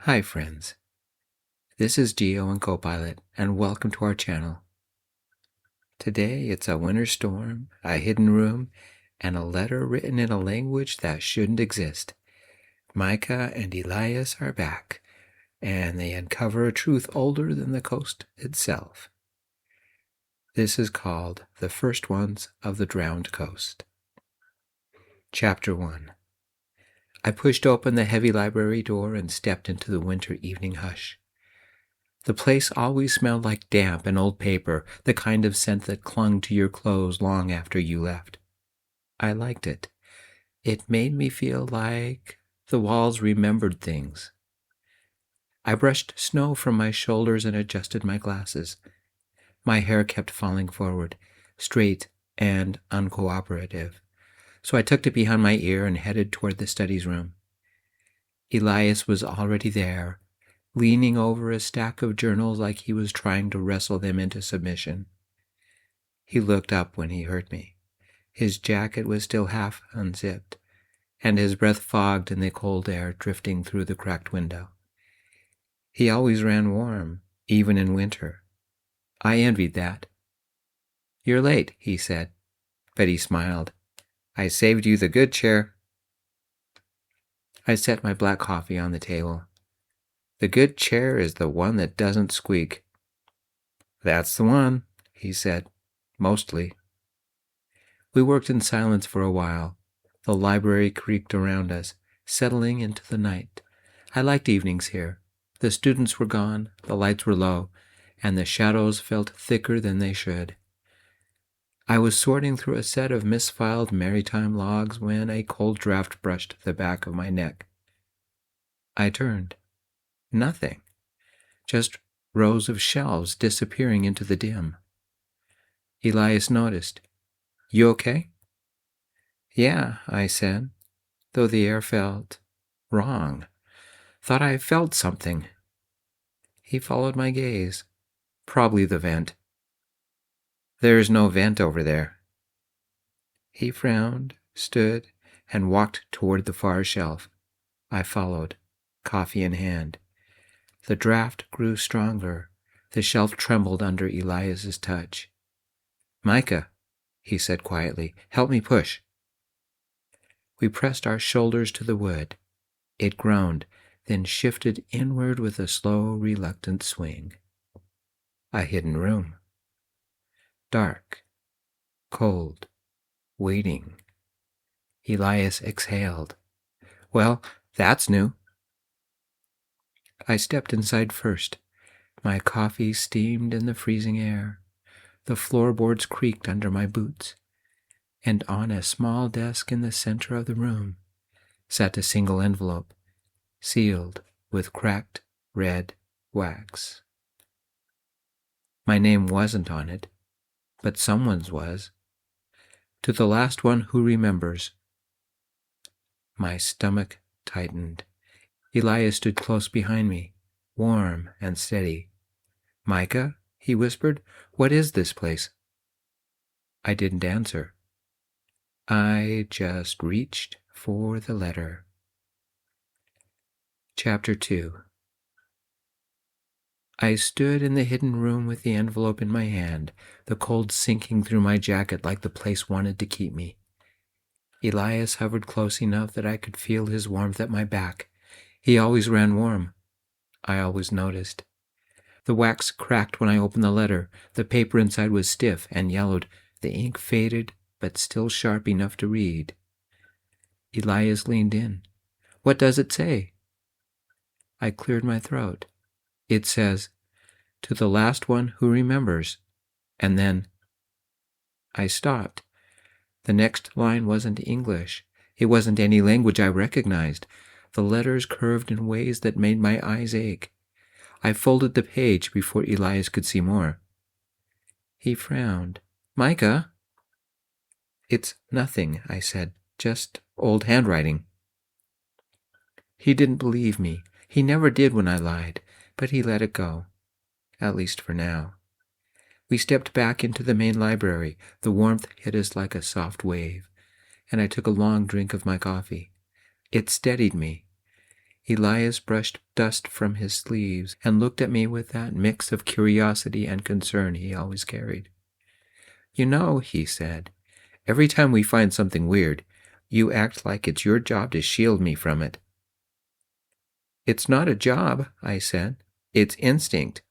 Hi friends, this is Geo and Copilot, and welcome to our channel. Today it's a winter storm, a hidden room, and a letter written in a language that shouldn't exist. Micah and Elias are back, and they uncover a truth older than the coast itself. This is called The First Ones of the Drowned Coast. Chapter 1. I pushed open the heavy library door and stepped into the winter evening hush. The place always smelled like damp and old paper, the kind of scent that clung to your clothes long after you left. I liked it. It made me feel like the walls remembered things. I brushed snow from my shoulders and adjusted my glasses. My hair kept falling forward, straight and uncooperative, so I tucked it behind my ear and headed toward the studies room. Elias was already there, leaning over a stack of journals like he was trying to wrestle them into submission. He looked up when he heard me. His jacket was still half unzipped, and his breath fogged in the cold air drifting through the cracked window. He always ran warm, even in winter. I envied that. "You're late," he said, but he smiled. "I saved you the good chair." I set my black coffee on the table. "The good chair is the one that doesn't squeak." "That's the one," he said, "mostly." We worked in silence for a while. The library creaked around us, settling into the night. I liked evenings here. The students were gone, the lights were low, and the shadows felt thicker than they should. I was sorting through a set of misfiled maritime logs when a cold draft brushed the back of my neck. I turned. Nothing. Just rows of shelves disappearing into the dim. Elias noticed. "You okay?" "Yeah," I said, though the air felt wrong. Thought I felt something. He followed my gaze. "Probably the vent." "There's no vent over there." He frowned, stood, and walked toward the far shelf. I followed, coffee in hand. The draft grew stronger. The shelf trembled under Elias's touch. "Micah," he said quietly, "help me push." We pressed our shoulders to the wood. It groaned, then shifted inward with a slow, reluctant swing. A hidden room. Dark, cold, waiting. Elias exhaled. "Well, that's new." I stepped inside first. My coffee steamed in the freezing air. The floorboards creaked under my boots. And on a small desk in the center of the room sat a single envelope, sealed with cracked red wax. My name wasn't on it, but someone's was. "To the last one who remembers." My stomach tightened. Elias stood close behind me, warm and steady. "Micah," he whispered, "what is this place?" I didn't answer. I just reached for the letter. Chapter 2. I stood in the hidden room with the envelope in my hand, the cold sinking through my jacket like the place wanted to keep me. Elias hovered close enough that I could feel his warmth at my back. He always ran warm. I always noticed. The wax cracked when I opened the letter. The paper inside was stiff and yellowed. The ink faded, but still sharp enough to read. Elias leaned in. "What does it say?" I cleared my throat. "It says, 'To the last one who remembers,' and then—" I stopped. The next line wasn't English. It wasn't any language I recognized. The letters curved in ways that made my eyes ache. I folded the page before Elias could see more. He frowned. "Micah?" "It's nothing," I said. "Just old handwriting." He didn't believe me. He never did when I lied, but he let it go. At least for now. We stepped back into the main library. The warmth hit us like a soft wave, and I took a long drink of my coffee. It steadied me. Elias brushed dust from his sleeves and looked at me with that mix of curiosity and concern he always carried. "You know," he said, "every time we find something weird, you act like it's your job to shield me from it." "It's not a job," I said. "It's instinct."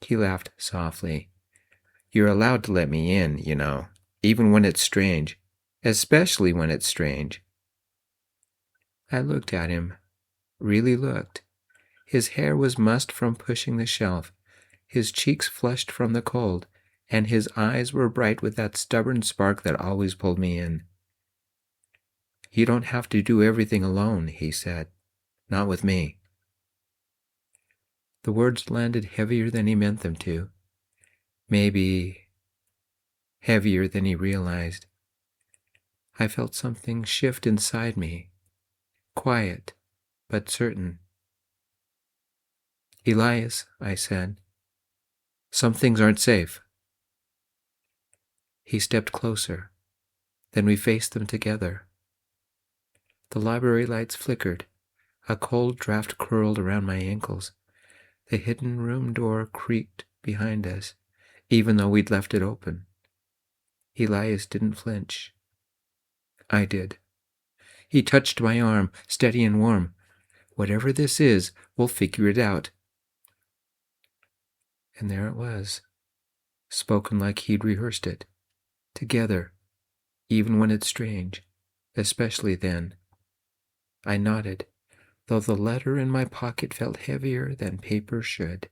He laughed softly. "You're allowed to let me in, you know, even when it's strange, especially when it's strange." I looked at him, really looked. His hair was mussed from pushing the shelf, his cheeks flushed from the cold, and his eyes were bright with that stubborn spark that always pulled me in. "You don't have to do everything alone," he said. "Not with me." The words landed heavier than he meant them to. Maybe heavier than he realized. I felt something shift inside me, quiet but certain. "Elias," I said, "some things aren't safe." He stepped closer. Then we faced them together. The library lights flickered. A cold draft curled around my ankles. The hidden room door creaked behind us, even though we'd left it open. Elias didn't flinch. I did. He touched my arm, steady and warm. "Whatever this is, we'll figure it out." And there it was, spoken like he'd rehearsed it. Together, even when it's strange, especially then. I nodded, though the letter in my pocket felt heavier than paper should.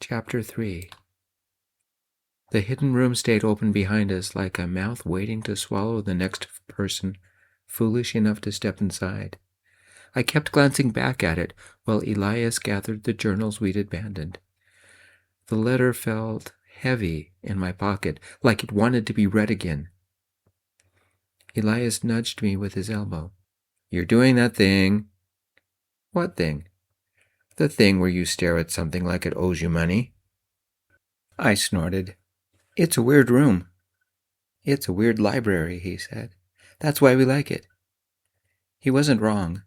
Chapter 3. The hidden room stayed open behind us like a mouth waiting to swallow the next person foolish enough to step inside. I kept glancing back at it while Elias gathered the journals we'd abandoned. The letter felt heavy in my pocket, like it wanted to be read again. Elias nudged me with his elbow. "You're doing that thing." "What thing?" "The thing where you stare at something like it owes you money." I snorted. "It's a weird room." "It's a weird library," he said. "That's why we like it." He wasn't wrong.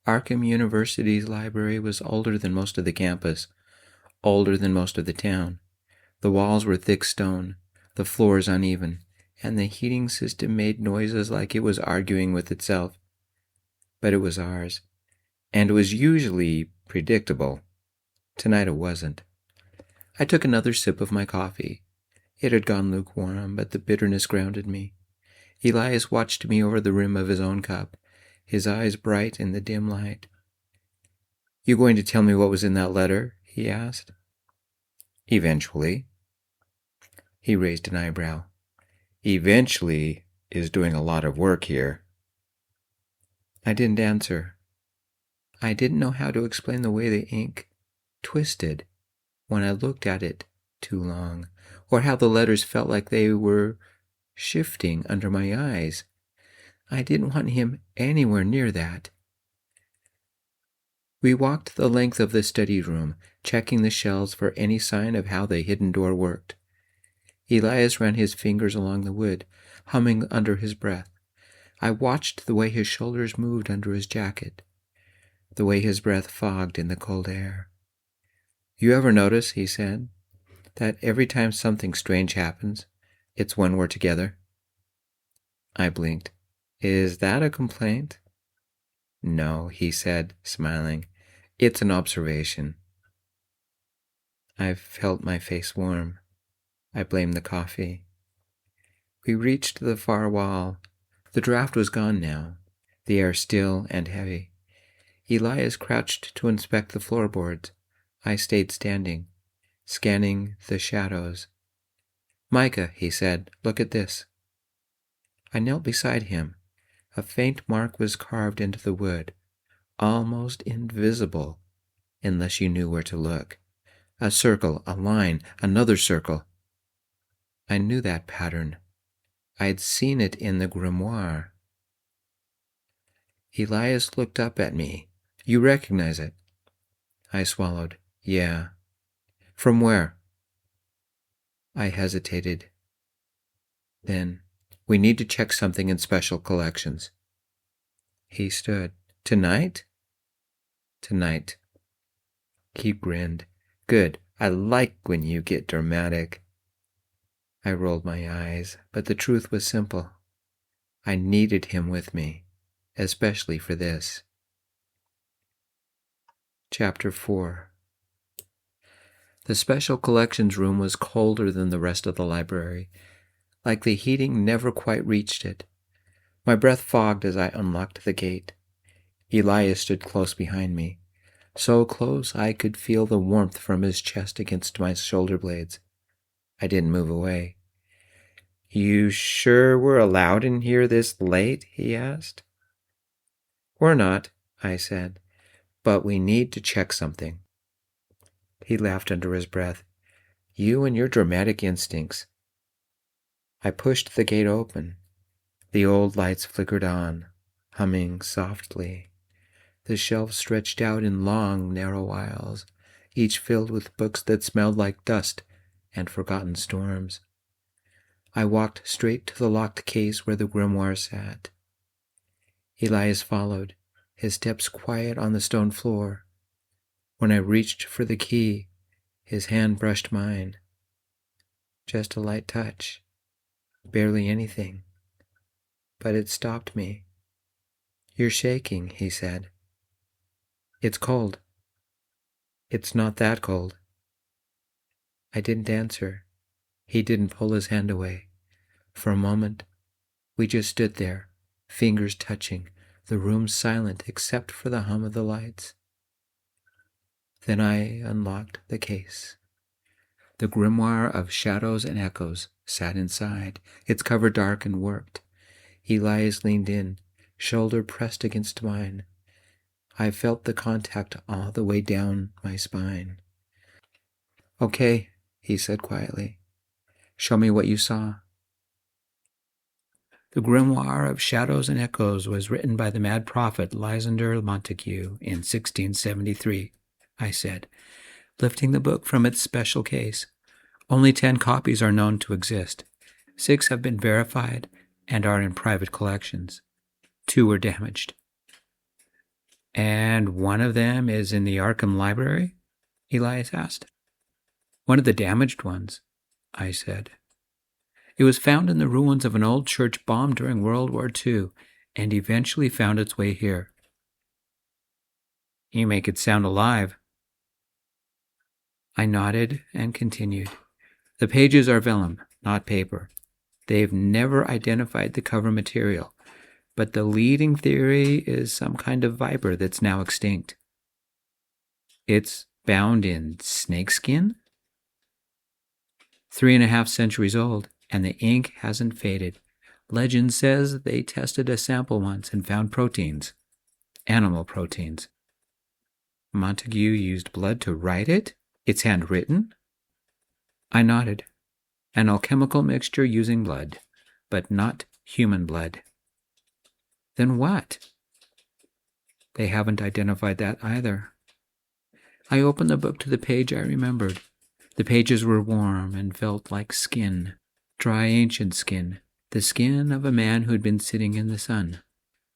Arkham University's library was older than most of the campus, older than most of the town. The walls were thick stone, the floors uneven, and the heating system made noises like it was arguing with itself. But it was ours, and it was usually predictable. Tonight it wasn't. I took another sip of my coffee. It had gone lukewarm, but the bitterness grounded me. Elias watched me over the rim of his own cup, his eyes bright in the dim light. "You going to tell me what was in that letter?" he asked. "Eventually." He raised an eyebrow. "Eventually is doing a lot of work here." I didn't answer. I didn't know how to explain the way the ink twisted when I looked at it too long, or how the letters felt like they were shifting under my eyes. I didn't want him anywhere near that. We walked the length of the study room, checking the shelves for any sign of how the hidden door worked. Elias ran his fingers along the wood, humming under his breath. I watched the way his shoulders moved under his jacket, the way his breath fogged in the cold air. "You ever notice," he said, "that every time something strange happens, it's when we're together?" I blinked. "Is that a complaint?" "No," he said, smiling. "It's an observation." I felt my face warm. I blamed the coffee. We reached the far wall. The draft was gone now, the air still and heavy. Elias crouched to inspect the floorboards. I stayed standing, scanning the shadows. "Micah," he said, "look at this." I knelt beside him. A faint mark was carved into the wood, almost invisible unless you knew where to look. A circle, a line, another circle. I knew that pattern. I had seen it in the grimoire. Elias looked up at me. "You recognize it?" I swallowed. "Yeah." "From where?" I hesitated. Then, "We need to check something in special collections." He stood. Tonight? Tonight. He grinned. Good. I like when you get dramatic. I rolled my eyes, but the truth was simple. I needed him with me, especially for this. Chapter 4. The special collections room was colder than the rest of the library, like the heating never quite reached it. My breath fogged as I unlocked the gate. Elias stood close behind me, so close I could feel the warmth from his chest against my shoulder blades. I didn't move away. You sure we're allowed in here this late? He asked. We're not, I said, but we need to check something. He laughed under his breath. You and your dramatic instincts. I pushed the gate open. The old lights flickered on, humming softly. The shelves stretched out in long, narrow aisles, each filled with books that smelled like dust and forgotten storms. I walked straight to the locked case where the grimoire sat. Elias followed, his steps quiet on the stone floor. When I reached for the key, his hand brushed mine. Just a light touch, barely anything. But it stopped me. You're shaking, he said. It's cold. It's not that cold. I didn't answer. He didn't pull his hand away. For a moment, we just stood there, fingers touching, the room silent except for the hum of the lights. Then I unlocked the case. The grimoire of shadows and echoes sat inside, its cover dark and warped. Elias leaned in, shoulder pressed against mine. I felt the contact all the way down my spine. Okay, he said quietly. Show me what you saw. The Grimoire of Shadows and Echoes was written by the mad prophet Lysander Montague in 1673, I said, lifting the book from its special case. Only 10 copies are known to exist. 6 have been verified and are in private collections. 2 were damaged. And one of them is in the Arkham Library? Elias asked. One of the damaged ones, I said. It was found in the ruins of an old church bombed during World War II and eventually found its way here. You make it sound alive. I nodded and continued. The pages are vellum, not paper. They've never identified the cover material, but the leading theory is some kind of viper that's now extinct. It's bound in snakeskin? 3.5 centuries old, and the ink hasn't faded. Legend says they tested a sample once and found proteins. Animal proteins. Montague used blood to write it? It's handwritten? I nodded. An alchemical mixture using blood, but not human blood. Then what? They haven't identified that either. I opened the book to the page I remembered. The pages were warm and felt like skin, dry ancient skin, the skin of a man who'd been sitting in the sun,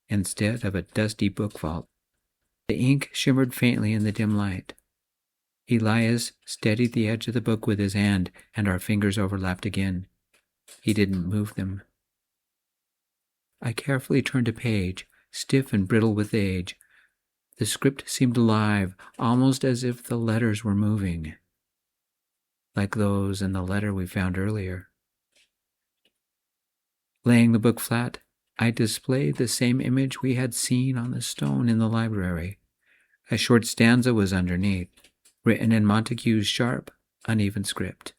instead of a dusty book vault. The ink shimmered faintly in the dim light. Elias steadied the edge of the book with his hand, and our fingers overlapped again. He didn't move them. I carefully turned a page, stiff and brittle with age. The script seemed alive, almost as if the letters were moving, like those in the letter we found earlier. Laying the book flat, I displayed the same image we had seen on the stone in the library. A short stanza was underneath, written in Montague's sharp, uneven script.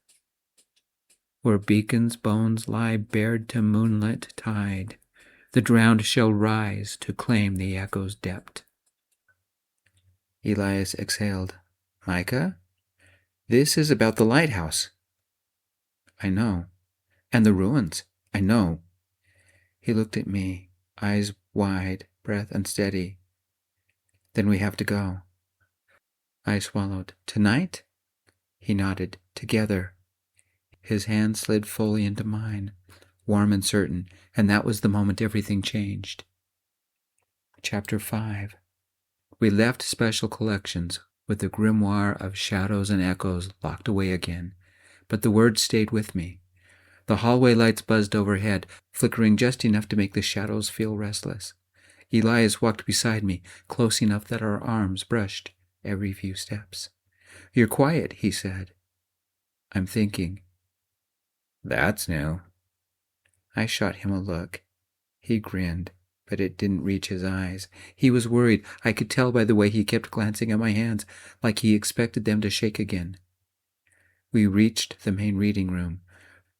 Where beacons' bones lie bared to moonlit tide, the drowned shall rise to claim the echo's depth. Elias exhaled. Micah? This is about the lighthouse. I know. And the ruins. I know. He looked at me, eyes wide, breath unsteady. Then we have to go. I swallowed. Tonight? He nodded. Together. His hand slid fully into mine, warm and certain, and that was the moment everything changed. Chapter 5. We left special collections with the grimoire of shadows and echoes locked away again, but the words stayed with me. The hallway lights buzzed overhead, flickering just enough to make the shadows feel restless. Elias walked beside me, close enough that our arms brushed every few steps. "You're quiet," he said. "I'm thinking." "That's new." I shot him a look. He grinned, but it didn't reach his eyes. He was worried. I could tell by the way he kept glancing at my hands, like he expected them to shake again. We reached the main reading room.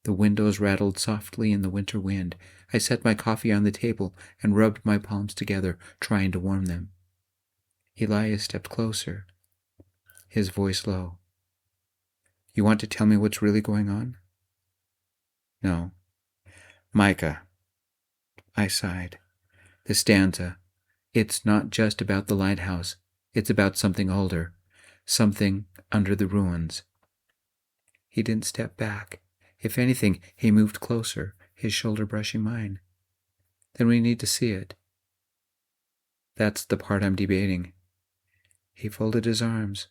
The windows rattled softly in the winter wind. I set my coffee on the table and rubbed my palms together, trying to warm them. Elias stepped closer, his voice low. "You want to tell me what's really going on?" "No." "Micah." I sighed. The stanza. It's not just about the lighthouse. It's about something older. Something under the ruins. He didn't step back. If anything, he moved closer, his shoulder brushing mine. "Then we need to see it." "That's the part I'm debating." He folded his arms.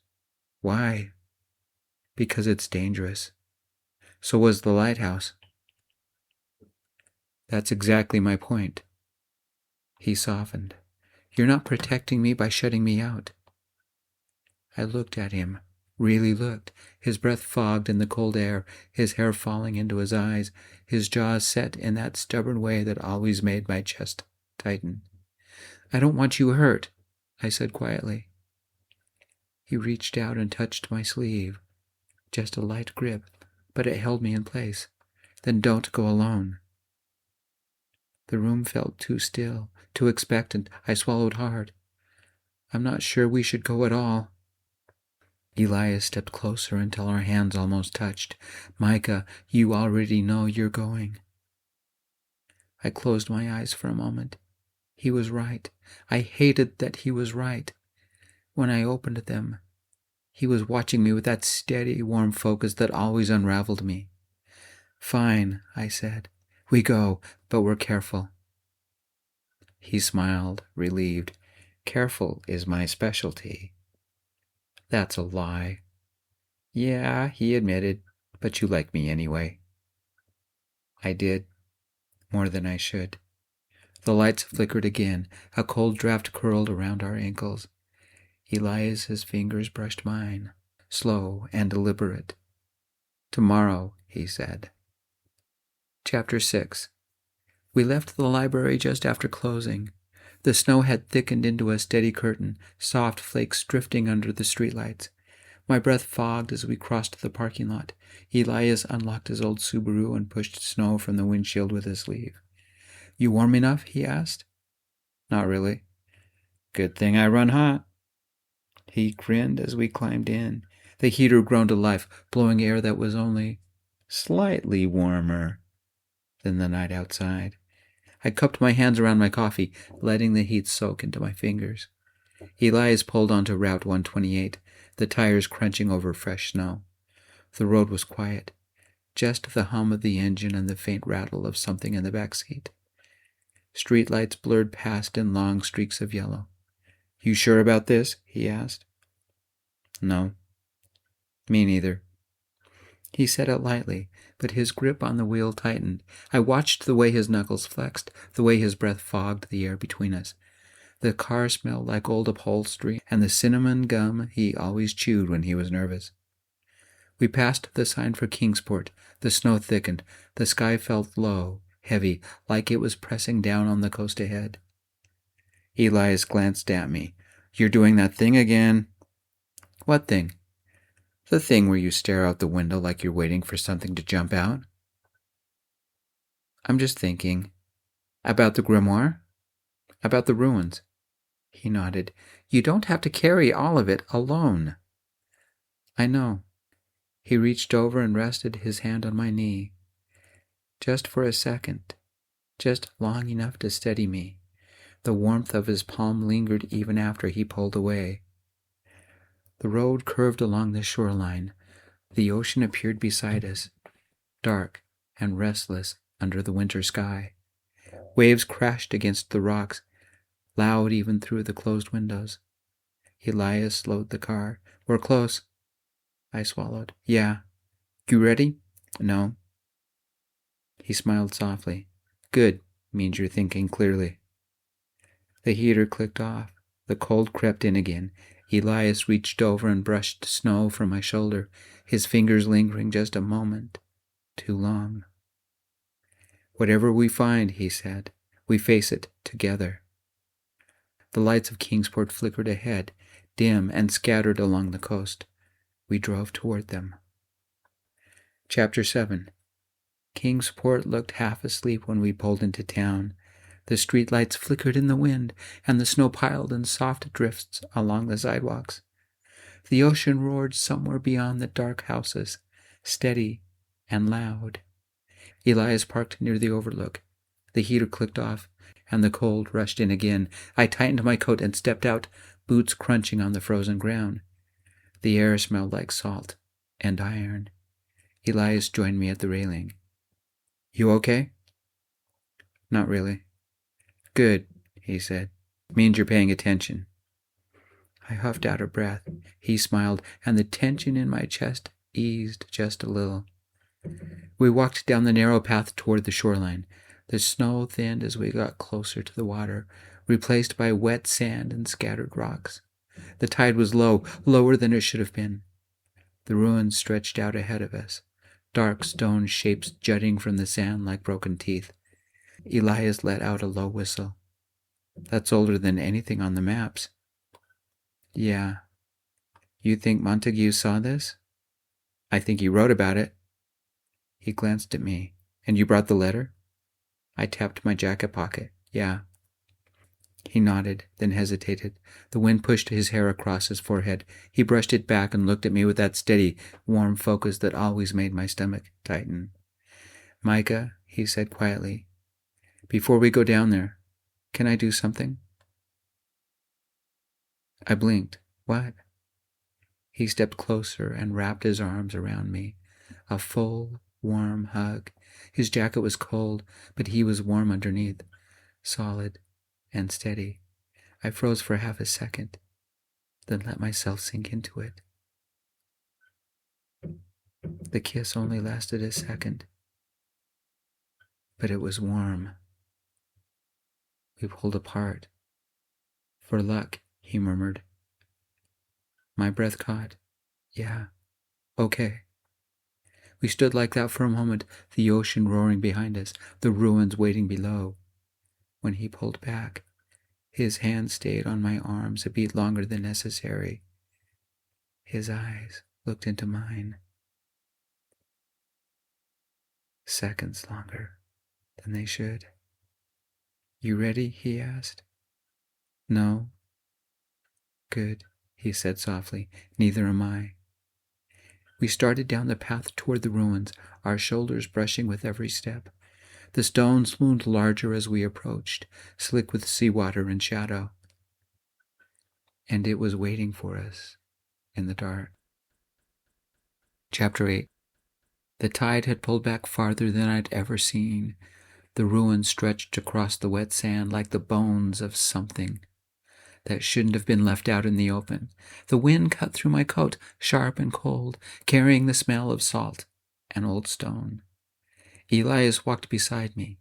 "Why?" "Because it's dangerous. So was the lighthouse." "That's exactly my point." He softened. "You're not protecting me by shutting me out." I looked at him, really looked, his breath fogged in the cold air, his hair falling into his eyes, his jaws set in that stubborn way that always made my chest tighten. "I don't want you hurt," I said quietly. He reached out and touched my sleeve. Just a light grip, but it held me in place. "Then don't go alone." The room felt too still, too expectant. I swallowed hard. "I'm not sure we should go at all." Elias stepped closer until our hands almost touched. "Micah, you already know you're going." I closed my eyes for a moment. He was right. I hated that he was right. When I opened them, he was watching me with that steady, warm focus that always unraveled me. "Fine," I said. "We go, but we're careful." He smiled, relieved. "Careful is my specialty." "That's a lie." "Yeah," he admitted, "but you like me anyway." I did, more than I should. The lights flickered again. A cold draft curled around our ankles. Elias's fingers brushed mine, slow and deliberate. "Tomorrow," he said. Chapter 6. We left the library just after closing. The snow had thickened into a steady curtain, soft flakes drifting under the streetlights. My breath fogged as we crossed the parking lot. Elias unlocked his old Subaru and pushed snow from the windshield with his sleeve. "You warm enough?" he asked. "Not really." "Good thing I run hot." He grinned as we climbed in. The heater groaned to life, blowing air that was only slightly warmer than the night outside. I cupped my hands around my coffee, letting the heat soak into my fingers. Elias pulled onto Route 128, the tires crunching over fresh snow. The road was quiet, just the hum of the engine and the faint rattle of something in the back seat. Streetlights blurred past in long streaks of yellow. "You sure about this?" he asked. "No." "Me neither." He said it lightly, but his grip on the wheel tightened. I watched the way his knuckles flexed, the way his breath fogged the air between us. The car smelled like old upholstery and the cinnamon gum he always chewed when he was nervous. We passed the sign for Kingsport. The snow thickened. The sky felt low, heavy, like it was pressing down on the coast ahead. Elias glanced at me. "You're doing that thing again." "What thing?" "The thing where you stare out the window like you're waiting for something to jump out." "I'm just thinking." "About the grimoire?" "About the ruins." He nodded. "You don't have to carry all of it alone." "I know." He reached over and rested his hand on my knee. Just for a second, just long enough to steady me. The warmth of his palm lingered even after he pulled away. The road curved along the shoreline. The ocean appeared beside us, dark and restless under the winter sky. Waves crashed against the rocks. loud even through the closed windows. Elias slowed the car. "We're close." I swallowed. "Yeah. You ready?" "No." He smiled softly. "Good. Means you're thinking clearly." The heater clicked off. The cold crept in again. Elias reached over and brushed snow from my shoulder, his fingers lingering just a moment too long. "Whatever we find," he said, "we face it together." The lights of Kingsport flickered ahead, dim and scattered along the coast. We drove toward them. Chapter 7. Kingsport looked half asleep when we pulled into town. The streetlights flickered in the wind, and the snow piled in soft drifts along the sidewalks. The ocean roared somewhere beyond the dark houses, steady and loud. Elias parked near the overlook. The heater clicked off, and the cold rushed in again. I tightened my coat and stepped out, boots crunching on the frozen ground. The air smelled like salt and iron. Elias joined me at the railing. "You okay?" "Not really." "Good," he said. "Means you're paying attention." I huffed out a breath. He smiled, and the tension in my chest eased just a little. We walked down the narrow path toward the shoreline. The snow thinned as we got closer to the water, replaced by wet sand and scattered rocks. The tide was low, lower than it should have been. The ruins stretched out ahead of us, dark stone shapes jutting from the sand like broken teeth. Elias let out a low whistle. "That's older than anything on the maps." "Yeah. You think Montague saw this?" "I think he wrote about it." He glanced at me. "And you brought the letter?" I tapped my jacket pocket. "Yeah." He nodded, then hesitated. The wind pushed his hair across his forehead. He brushed it back and looked at me with that steady, warm focus that always made my stomach tighten. "Micah," he said quietly, "before we go down there, can I do something?" I blinked. "What?" He stepped closer and wrapped his arms around me. A full, warm hug. His jacket was cold, but he was warm underneath, solid and steady. I froze for half a second, then let myself sink into it. The kiss only lasted a second, but it was warm. We pulled apart. "For luck," he murmured. My breath caught. "Yeah, okay." We stood like that for a moment, the ocean roaring behind us, the ruins waiting below. When he pulled back, his hand stayed on my arms a beat longer than necessary. His eyes looked into mine. Seconds longer than they should. "You ready?" he asked. "No." "Good," he said softly. "Neither am I." We started down the path toward the ruins, our shoulders brushing with every step. The stones loomed larger as we approached, slick with seawater and shadow. And it was waiting for us in the dark. Chapter 8. The tide had pulled back farther than I'd ever seen. The ruins stretched across the wet sand like the bones of something that shouldn't have been left out in the open. The wind cut through my coat, sharp and cold, carrying the smell of salt and old stone. Elias walked beside me,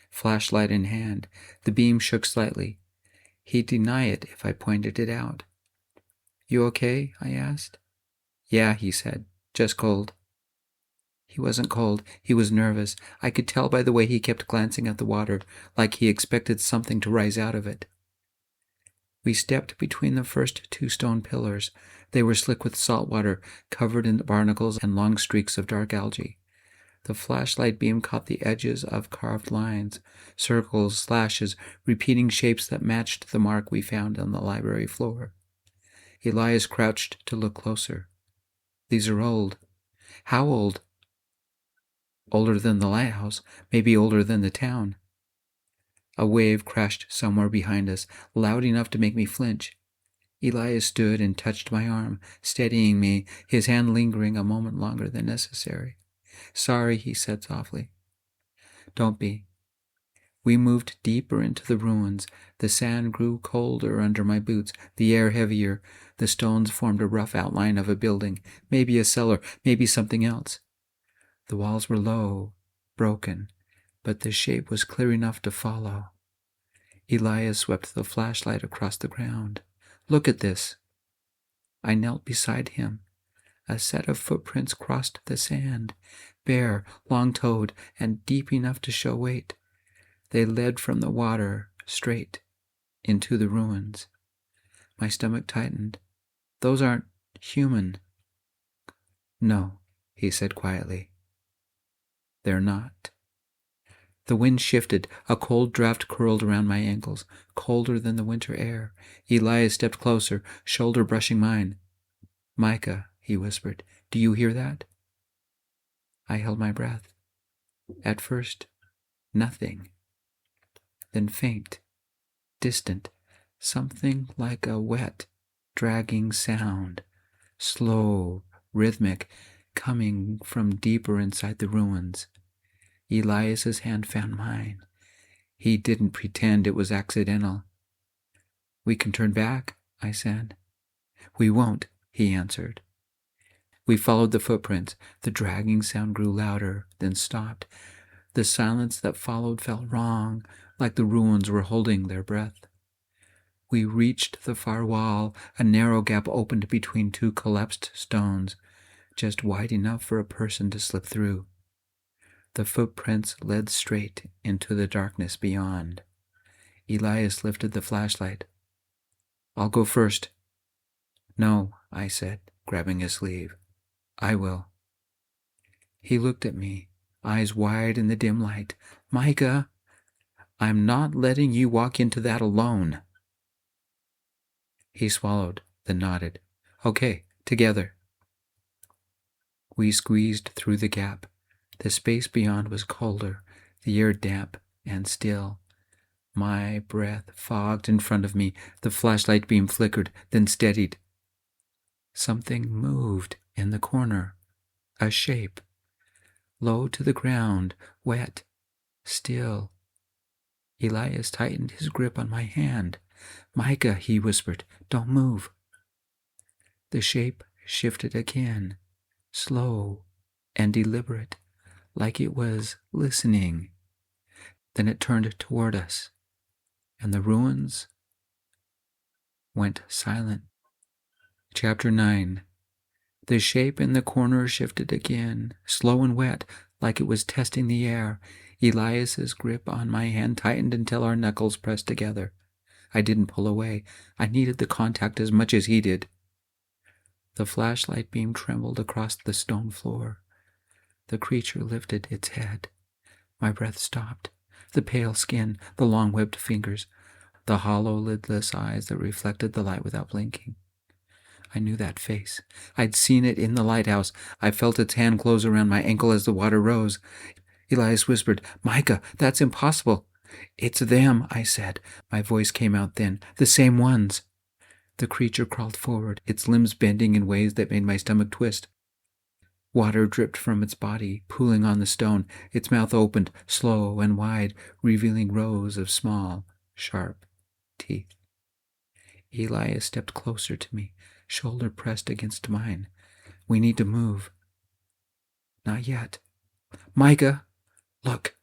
flashlight in hand. The beam shook slightly. He'd deny it if I pointed it out. "You okay?" I asked. "Yeah," he said. "Just cold." He wasn't cold. He was nervous. I could tell by the way he kept glancing at the water, like he expected something to rise out of it. We stepped between the first two stone pillars. They were slick with salt water, covered in barnacles and long streaks of dark algae. The flashlight beam caught the edges of carved lines, circles, slashes, repeating shapes that matched the mark we found on the library floor. Elias crouched to look closer. "These are old." "How old?" "Older than the lighthouse, maybe older than the town." A wave crashed somewhere behind us, loud enough to make me flinch. Elias stood and touched my arm, steadying me, his hand lingering a moment longer than necessary. "Sorry," he said softly. "Don't be. We moved deeper into the ruins. The sand grew colder under my boots, the air heavier. The stones formed a rough outline of a building, maybe a cellar, maybe something else. The walls were low, broken, but the shape was clear enough to follow. Elias swept the flashlight across the ground. "Look at this." I knelt beside him. A set of footprints crossed the sand, bare, long-toed, and deep enough to show weight. They led from the water straight into the ruins. My stomach tightened. "Those aren't human." "No," he said quietly. "They're not." The wind shifted. A cold draft curled around my ankles, colder than the winter air. Elias stepped closer, shoulder brushing mine. "Micah," he whispered, "do you hear that?" I held my breath. At first, nothing. Then faint, distant, something like a wet, dragging sound, slow, rhythmic, coming from deeper inside the ruins. Elias's hand found mine. He didn't pretend it was accidental. "We can turn back," I said. "We won't," he answered. We followed the footprints. The dragging sound grew louder, then stopped. The silence that followed felt wrong, like the ruins were holding their breath. We reached the far wall. A narrow gap opened between two collapsed stones, just wide enough for a person to slip through. The footprints led straight into the darkness beyond. Elias lifted the flashlight. "I'll go first." "No," I said, grabbing his sleeve. "I will." He looked at me, eyes wide in the dim light. "Micah, I'm not letting you walk into that alone." He swallowed, then nodded. "Okay, together." We squeezed through the gap. The space beyond was colder, the air damp and still. My breath fogged in front of me. The flashlight beam flickered, then steadied. Something moved in the corner. A shape. Low to the ground, wet, still. Elias tightened his grip on my hand. "Micah," he whispered, "don't move." The shape shifted again, slow and deliberate, like it was listening. Then it turned toward us, and the ruins went silent. Chapter 9. The shape in the corner shifted again, slow and wet, like it was testing the air. Elias's grip on my hand tightened until our knuckles pressed together. I didn't pull away. I needed the contact as much as he did. The flashlight beam trembled across the stone floor. The creature lifted its head. My breath stopped. The pale skin, the long webbed fingers, the hollow lidless eyes that reflected the light without blinking. I knew that face. I'd seen it in the lighthouse. I felt its hand close around my ankle as the water rose. Elias whispered, "Micah, that's impossible." "It's them," I said. My voice came out thin. "The same ones." The creature crawled forward, its limbs bending in ways that made my stomach twist. Water dripped from its body, pooling on the stone. Its mouth opened, slow and wide, revealing rows of small, sharp teeth. Elias stepped closer to me, shoulder pressed against mine. "We need to move." "Not yet." "Micah, look."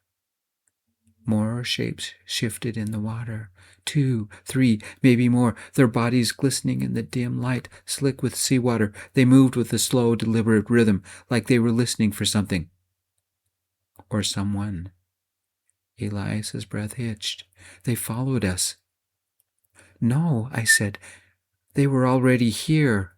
More shapes shifted in the water. 2, 3, maybe more, their bodies glistening in the dim light, slick with seawater. They moved with a slow, deliberate rhythm, like they were listening for something. Or someone. Elias's breath hitched. "They followed us." "No," I said. "They were already here."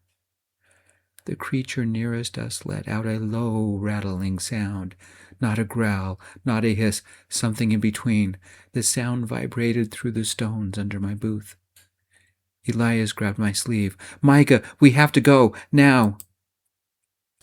The creature nearest us let out a low, rattling sound. Not a growl, not a hiss, something in between. The sound vibrated through the stones under my booth. Elias grabbed my sleeve. "Micah, we have to go, now."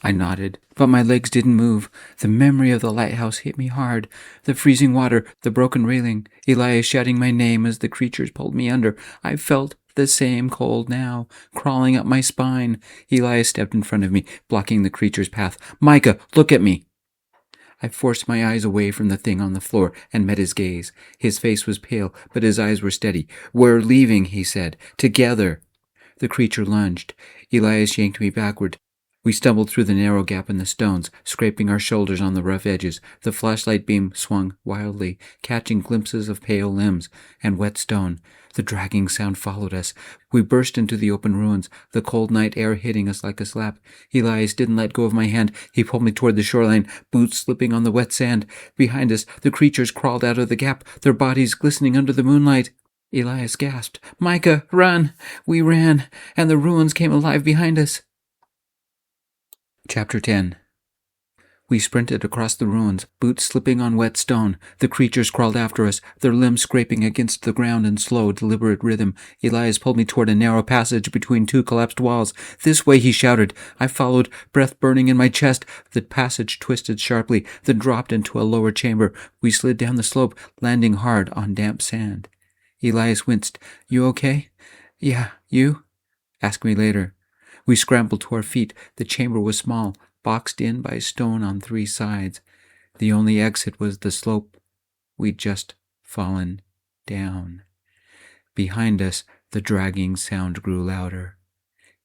I nodded, but my legs didn't move. The memory of the lighthouse hit me hard. The freezing water, the broken railing, Elias shouting my name as the creatures pulled me under. I felt the same cold now, crawling up my spine. Elias stepped in front of me, blocking the creature's path. "Micah, look at me." I forced my eyes away from the thing on the floor and met his gaze. His face was pale, but his eyes were steady. "We're leaving," he said. "Together." The creature lunged. Elias yanked me backward. We stumbled through the narrow gap in the stones, scraping our shoulders on the rough edges. The flashlight beam swung wildly, catching glimpses of pale limbs and wet stone. The dragging sound followed us. We burst into the open ruins, the cold night air hitting us like a slap. Elias didn't let go of my hand. He pulled me toward the shoreline, boots slipping on the wet sand. Behind us, the creatures crawled out of the gap, their bodies glistening under the moonlight. Elias gasped, "Micah, run!" We ran, and the ruins came alive behind us. Chapter 10. We sprinted across the ruins, boots slipping on wet stone. The creatures crawled after us, their limbs scraping against the ground in slow, deliberate rhythm. Elias pulled me toward a narrow passage between two collapsed walls. "This way," he shouted. I followed, breath burning in my chest. The passage twisted sharply, then dropped into a lower chamber. We slid down the slope, landing hard on damp sand. Elias winced. "You okay?" "Yeah, you?" "Ask me later." We scrambled to our feet. The chamber was small, boxed in by stone on three sides. The only exit was the slope. We'd just fallen down. Behind us, the dragging sound grew louder.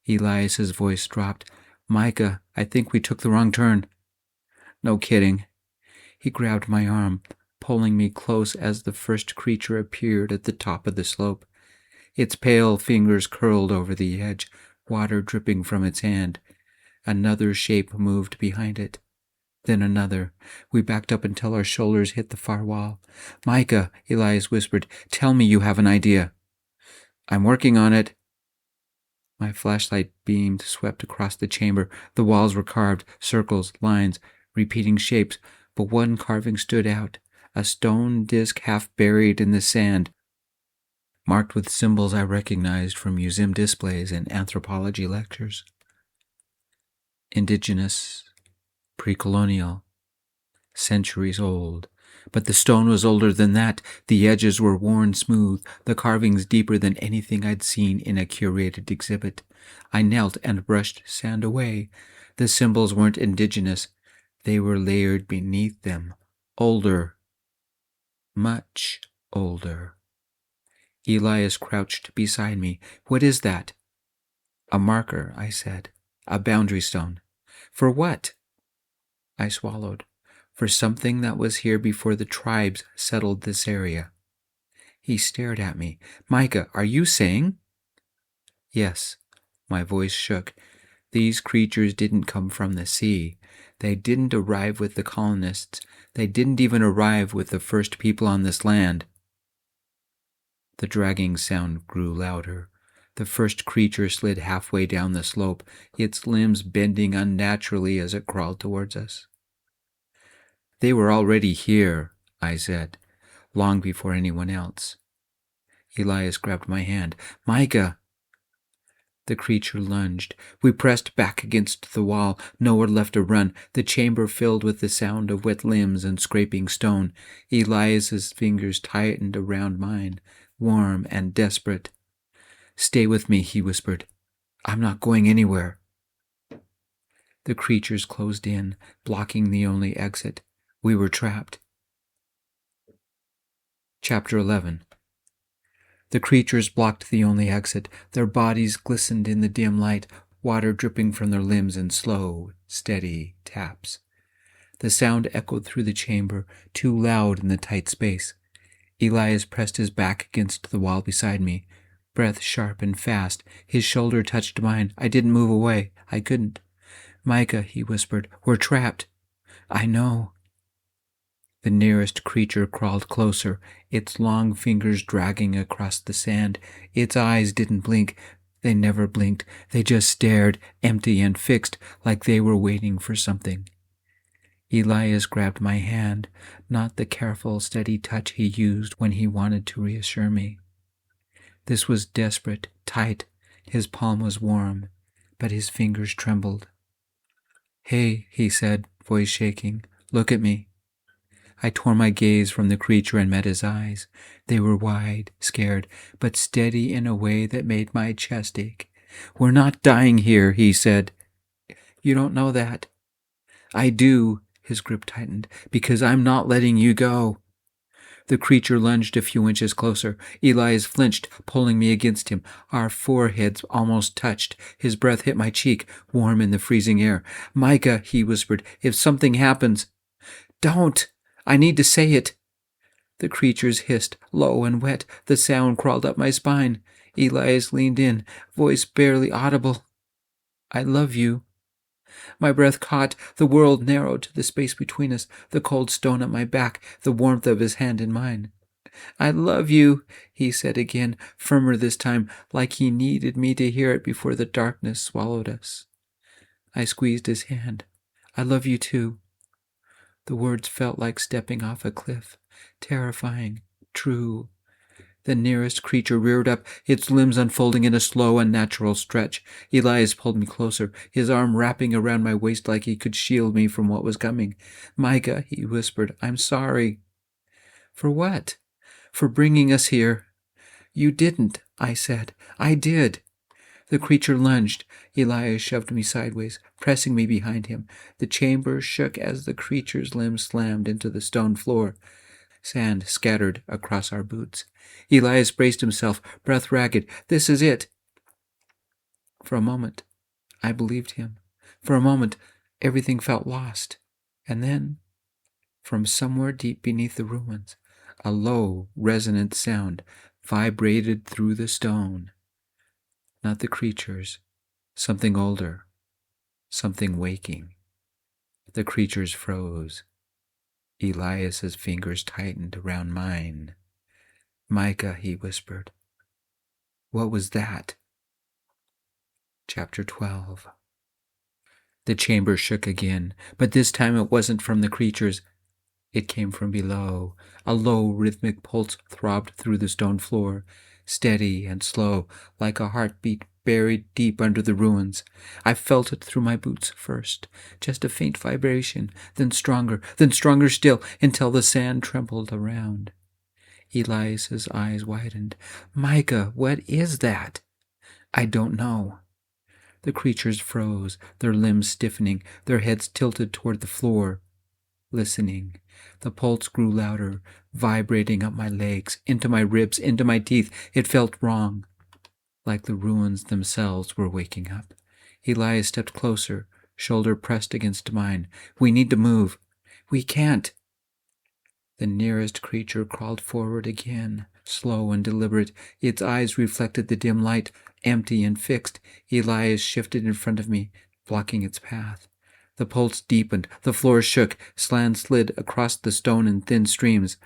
Elias's voice dropped. "Micah, I think we took the wrong turn." "No kidding." He grabbed my arm, pulling me close as the first creature appeared at the top of the slope. Its pale fingers curled over the edge, water dripping from its hand. Another shape moved behind it. Then another. We backed up until our shoulders hit the far wall. "Micah," Elias whispered, "tell me you have an idea." "I'm working on it." My flashlight beam swept across the chamber. The walls were carved, circles, lines, repeating shapes, but one carving stood out, a stone disc half buried in the sand, marked with symbols I recognized from museum displays and anthropology lectures. Indigenous, pre-colonial, centuries old. But the stone was older than that. The edges were worn smooth, the carvings deeper than anything I'd seen in a curated exhibit. I knelt and brushed sand away. The symbols weren't indigenous. They were layered beneath them. Older. Much older. Elias crouched beside me. "What is that?" "A marker," I said. "A boundary stone." "For what?" I swallowed. "For something that was here before the tribes settled this area." He stared at me. "Micah, are you saying?" "Yes." My voice shook. "These creatures didn't come from the sea. They didn't arrive with the colonists. They didn't even arrive with the first people on this land." The dragging sound grew louder. The first creature slid halfway down the slope, its limbs bending unnaturally as it crawled towards us. "They were already here," I said, "long before anyone else." Elias grabbed my hand. "Micah!" The creature lunged. We pressed back against the wall, nowhere left to run, the chamber filled with the sound of wet limbs and scraping stone. Elias's fingers tightened around mine, warm and desperate. "Stay with me," he whispered. "I'm not going anywhere." The creatures closed in, blocking the only exit. We were trapped. Chapter 11. The creatures blocked the only exit. Their bodies glistened in the dim light, water dripping from their limbs in slow, steady taps. The sound echoed through the chamber, too loud in the tight space. Elias pressed his back against the wall beside me, breath sharp and fast. His shoulder touched mine. I didn't move away. I couldn't. "Micah," he whispered, "we're trapped." "I know." The nearest creature crawled closer, its long fingers dragging across the sand. Its eyes didn't blink. They never blinked. They just stared, empty and fixed, like they were waiting for something. Elias grabbed my hand, not the careful, steady touch he used when he wanted to reassure me. This was desperate, tight. His palm was warm, but his fingers trembled. "Hey," he said, voice shaking, "look at me." I tore my gaze from the creature and met his eyes. They were wide, scared, but steady in a way that made my chest ache. "We're not dying here," he said. "You don't know that." "I do." His grip tightened. "Because I'm not letting you go." The creature lunged a few inches closer. Elias flinched, pulling me against him. Our foreheads almost touched. His breath hit my cheek, warm in the freezing air. "Micah," he whispered, "if something happens—" "Don't! I need to say it." The creatures hissed, low and wet. The sound crawled up my spine. Elias leaned in, voice barely audible. "I love you." My breath caught. The world narrowed to the space between us, the cold stone at my back, the warmth of his hand in mine. "I love you," he said again, firmer this time, like he needed me to hear it before the darkness swallowed us. I squeezed his hand. "I love you too." The words felt like stepping off a cliff, terrifying, true. The nearest creature reared up, its limbs unfolding in a slow, unnatural stretch. Elias pulled me closer, his arm wrapping around my waist like he could shield me from what was coming. "Micah," he whispered, "I'm sorry." "For what?" "For bringing us here." "You didn't," I said. "I did." The creature lunged. Elias shoved me sideways, pressing me behind him. The chamber shook as the creature's limbs slammed into the stone floor. Sand scattered across our boots. Elias braced himself, breath ragged. "This is it." For a moment, I believed him. For a moment, everything felt lost. And then, from somewhere deep beneath the ruins, a low, resonant sound vibrated through the stone. Not the creatures, something older, something waking. The creatures froze. Elias's fingers tightened around mine. "Micah," he whispered. "What was that?" Chapter 12. The chamber shook again, but this time it wasn't from the creatures. It came from below. A low, rhythmic pulse throbbed through the stone floor, steady and slow, like a heartbeat buried deep under the ruins. I felt it through my boots first, just a faint vibration, then stronger still, until the sand trembled around. Elias's eyes widened. "Micah, what is that?" "I don't know." The creatures froze, their limbs stiffening, their heads tilted toward the floor, listening. The pulse grew louder, vibrating up my legs, into my ribs, into my teeth. It felt wrong, like the ruins themselves were waking up. Elias stepped closer, shoulder pressed against mine. "We need to move." "We can't." The nearest creature crawled forward again, slow and deliberate. Its eyes reflected the dim light, empty and fixed. Elias shifted in front of me, blocking its path. The pulse deepened, the floor shook, sand slid across the stone in thin streams.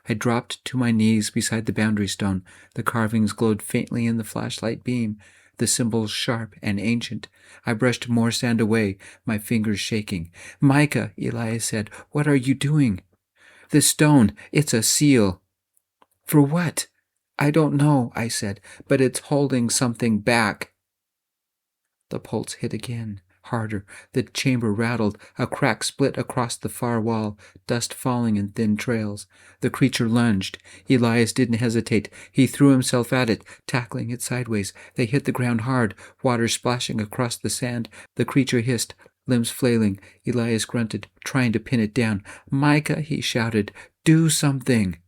I dropped to my knees beside the boundary stone. The carvings glowed faintly in the flashlight beam, the symbols sharp and ancient. I brushed more sand away, my fingers shaking. "Micah," Elias said, "what are you doing?" "This stone, it's a seal." "For what?" "I don't know," I said, "but it's holding something back." The pulse hit again, harder. The chamber rattled. A crack split across the far wall, dust falling in thin trails. The creature lunged. Elias didn't hesitate. He threw himself at it, tackling it sideways. They hit the ground hard, water splashing across the sand. The creature hissed, limbs flailing. Elias grunted, trying to pin it down. "Micah," he shouted, "do something."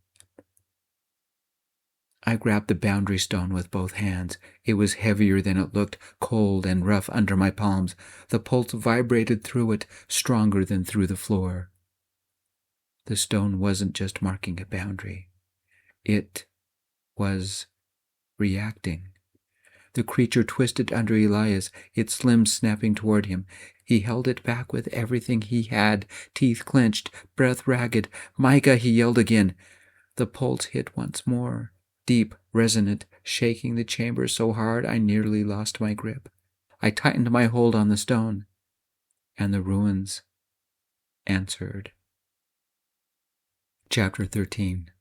I grabbed the boundary stone with both hands. It was heavier than it looked, cold and rough under my palms. The pulse vibrated through it, stronger than through the floor. The stone wasn't just marking a boundary. It was reacting. The creature twisted under Elias, its limbs snapping toward him. He held it back with everything he had, teeth clenched, breath ragged. "Micah," he yelled again. The pulse hit once more. Deep, resonant, shaking the chamber so hard I nearly lost my grip. I tightened my hold on the stone, and the ruins answered. Chapter 13.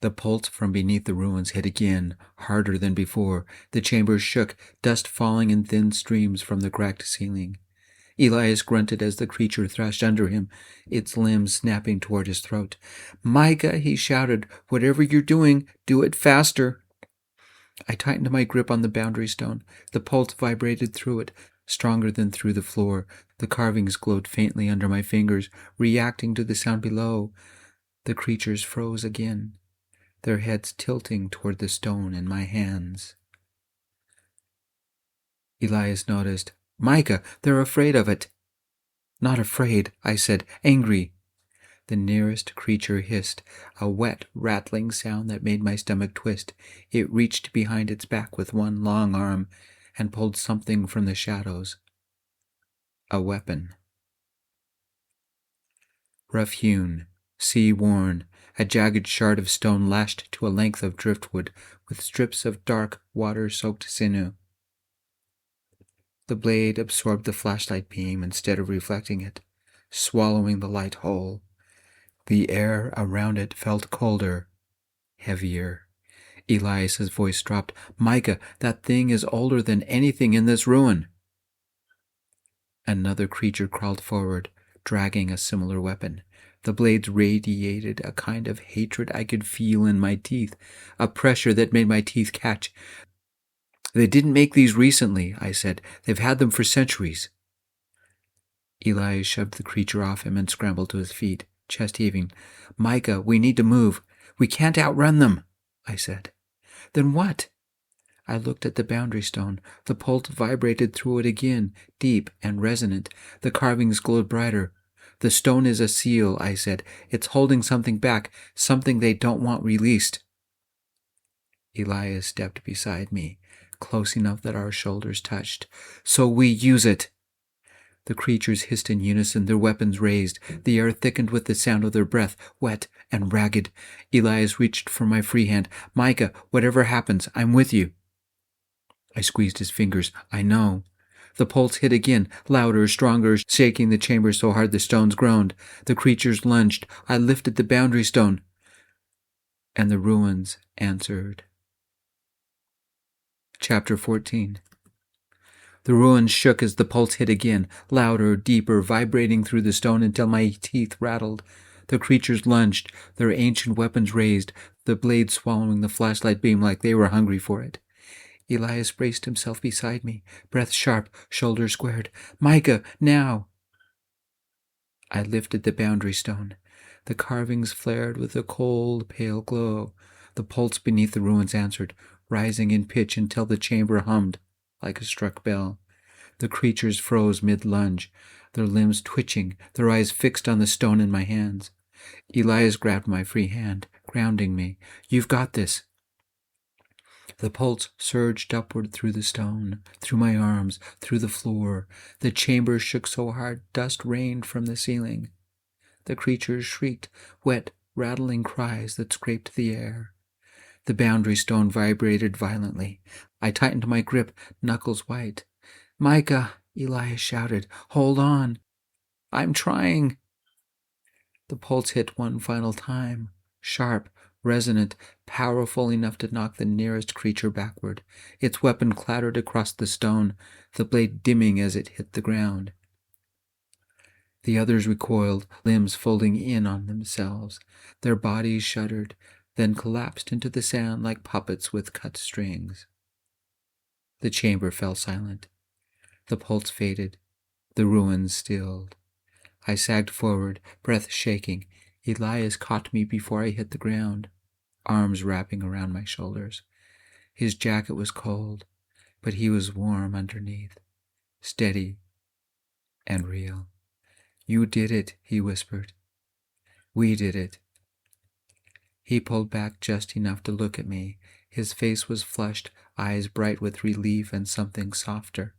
The pulse from beneath the ruins hit again, harder than before. The chamber shook, dust falling in thin streams from the cracked ceiling. Elias grunted as the creature thrashed under him, its limbs snapping toward his throat. "Micah," he shouted, "whatever you're doing, do it faster." I tightened my grip on the boundary stone. The pulse vibrated through it, Stronger than through the floor, the carvings glowed faintly under my fingers, reacting to the sound below. The creatures froze again, their heads tilting toward the stone in my hands. Elias noticed. "Micah, they're afraid of it." "Not afraid," I said, "angry." The nearest creature hissed, a wet, rattling sound that made my stomach twist. It reached behind its back with one long arm and pulled something from the shadows. A weapon. Rough-hewn, sea-worn, a jagged shard of stone lashed to a length of driftwood with strips of dark, water-soaked sinew. The blade absorbed the flashlight beam instead of reflecting it, swallowing the light whole. The air around it felt colder, heavier. Elias's voice dropped. "Micah, that thing is older than anything in this ruin." Another creature crawled forward, dragging a similar weapon. The blades radiated a kind of hatred I could feel in my teeth, a pressure that made my teeth catch. "They didn't make these recently," I said. "They've had them for centuries." Elias shoved the creature off him and scrambled to his feet, chest heaving. "Micah, we need to move. We can't outrun them," I said. "Then what?" I looked at the boundary stone. The pulse vibrated through it again, deep and resonant. The carvings glowed brighter. "The stone is a seal," I said. "It's holding something back, something they don't want released." Elias stepped beside me, close enough that our shoulders touched. "So we use it." The creatures hissed in unison, their weapons raised. The air thickened with the sound of their breath, wet and ragged. Elias reached for my free hand. "Micah, whatever happens, I'm with you." I squeezed his fingers. "I know." The pulse hit again, louder, stronger, shaking the chamber so hard the stones groaned. The creatures lunged. I lifted the boundary stone, and the ruins answered. Chapter 14. The ruins shook as the pulse hit again, louder, deeper, vibrating through the stone until my teeth rattled. The creatures lunged, their ancient weapons raised, the blades swallowing the flashlight beam like they were hungry for it. Elias braced himself beside me, breath sharp, shoulders squared. "Micah, now!" I lifted the boundary stone. The carvings flared with a cold, pale glow. The pulse beneath the ruins answered, rising in pitch until the chamber hummed like a struck bell. The creatures froze mid-lunge, their limbs twitching, their eyes fixed on the stone in my hands. Elias grabbed my free hand, grounding me. "You've got this." The pulse surged upward through the stone, through my arms, through the floor. The chamber shook so hard dust rained from the ceiling. The creatures shrieked, wet, rattling cries that scraped the air. The boundary stone vibrated violently. I tightened my grip, knuckles white. "Micah," Elias shouted, "hold on." "I'm trying." The pulse hit one final time, sharp, resonant, powerful enough to knock the nearest creature backward. Its weapon clattered across the stone, the blade dimming as it hit the ground. The others recoiled, limbs folding in on themselves. Their bodies shuddered, then collapsed into the sand like puppets with cut strings. The chamber fell silent. The pulse faded. The ruins stilled. I sagged forward, breath shaking. Elias caught me before I hit the ground, arms wrapping around my shoulders. His jacket was cold, but he was warm underneath, steady and real. "You did it," he whispered. "We did it." He pulled back just enough to look at me. His face was flushed, eyes bright with relief and something softer.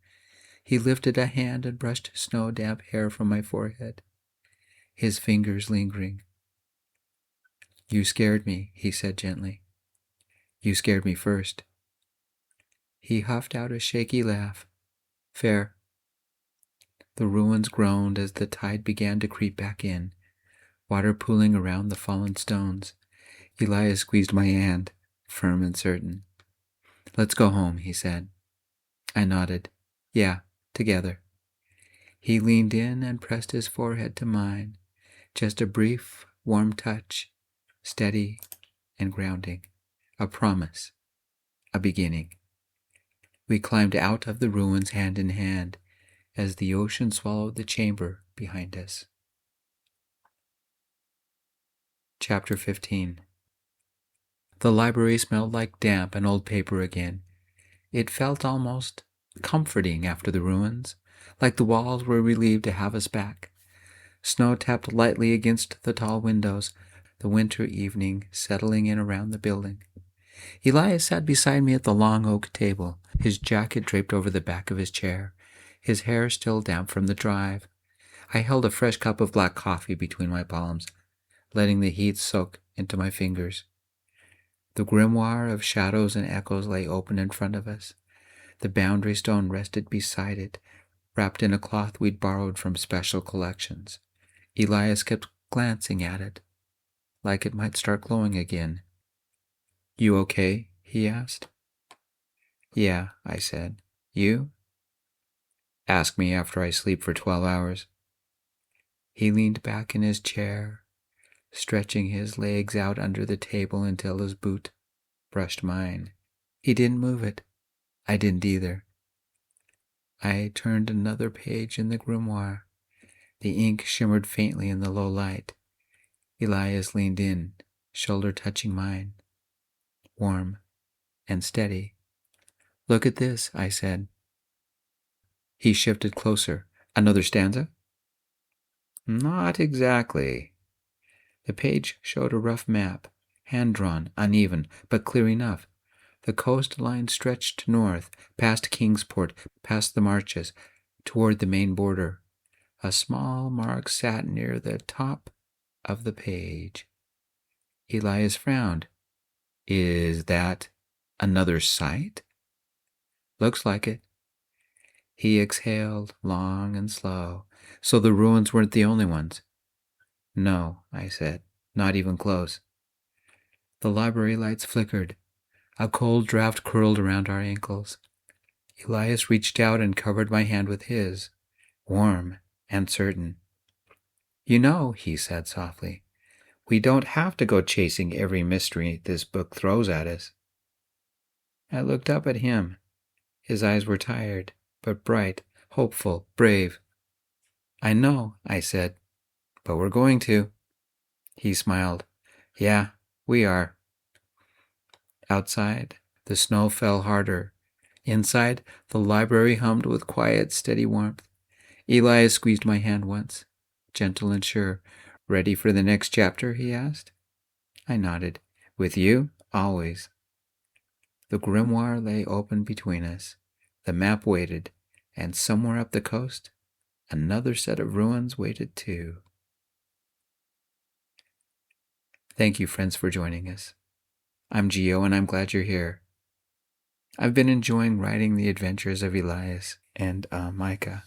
He lifted a hand and brushed snow-damp hair from my forehead, his fingers lingering. "You scared me," he said gently. "You scared me first." He huffed out a shaky laugh. "Fair." The ruins groaned as the tide began to creep back in, water pooling around the fallen stones. Elias squeezed my hand, firm and certain. "Let's go home," he said. I nodded. "Yeah, together." He leaned in and pressed his forehead to mine. Just a brief, warm touch, steady and grounding. A promise. A beginning. We climbed out of the ruins hand in hand. as the ocean swallowed the chamber behind us. Chapter 15. The library smelled like damp and old paper again. It felt almost comforting after the ruins, like the walls were relieved to have us back. Snow tapped lightly against the tall windows, the winter evening settling in around the building. Elias sat beside me at the long oak table, his jacket draped over the back of his chair, his hair still damp from the drive. I held a fresh cup of black coffee between my palms, letting the heat soak into my fingers. The grimoire of shadows and echoes lay open in front of us. The boundary stone rested beside it, wrapped in a cloth we'd borrowed from special collections. Elias kept glancing at it, like it might start glowing again. "You okay?" he asked. "Yeah," I said. "You?" "Ask me after I sleep for 12 hours. He leaned back in his chair, stretching his legs out under the table until his boot brushed mine. He didn't move it. I didn't either. I turned another page in the grimoire. The ink shimmered faintly in the low light. Elias leaned in, shoulder touching mine, warm and steady. "Look at this," I said. He shifted closer. "Another stanza?" "Not exactly." The page showed a rough map, hand-drawn, uneven, but clear enough. The coastline stretched north, past Kingsport, past the marshes, toward the main border. A small mark sat near the top of the page. Elias frowned. "Is that another site?" "Looks like it." He exhaled, long and slow. "So the ruins weren't the only ones?" "No," I said, "not even close." The library lights flickered. A cold draft curled around our ankles. Elias reached out and covered my hand with his, warm and certain. "You know," he said softly, "we don't have to go chasing every mystery this book throws at us." I looked up at him. His eyes were tired, but bright, hopeful, brave. "I know," I said, "but we're going to." He smiled. "Yeah, we are." Outside, the snow fell harder. Inside, the library hummed with quiet, steady warmth. Elias squeezed my hand once, gentle and sure. "Ready for the next chapter?" he asked. I nodded. "With you, always." The grimoire lay open between us. The map waited, and somewhere up the coast, another set of ruins waited too. Thank you, friends, for joining us. I'm Geo, and I'm glad you're here. I've been enjoying writing the adventures of Elias and Micah.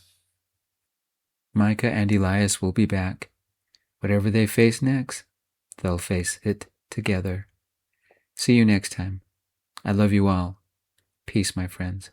Micah and Elias will be back. Whatever they face next, they'll face it together. See you next time. I love you all. Peace, my friends.